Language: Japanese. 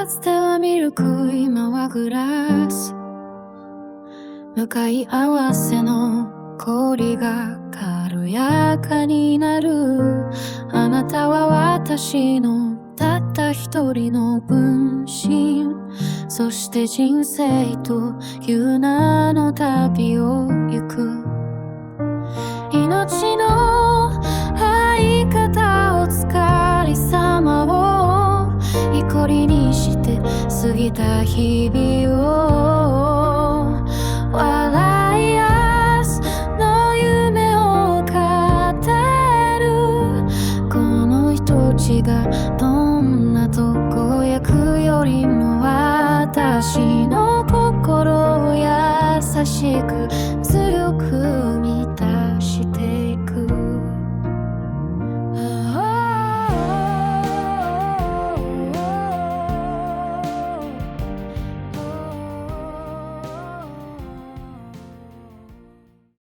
かつてはミルク、今はグラス。向かい合わせの氷が軽やかになる。あなたは私のたった一人の分身。そして人生という名の旅を行く。命の相方を疲れ様をいこりにして過ぎた日々を、笑いやすの夢を語る。この人ちがどんなとこ焼くよりも私の心を優しく強く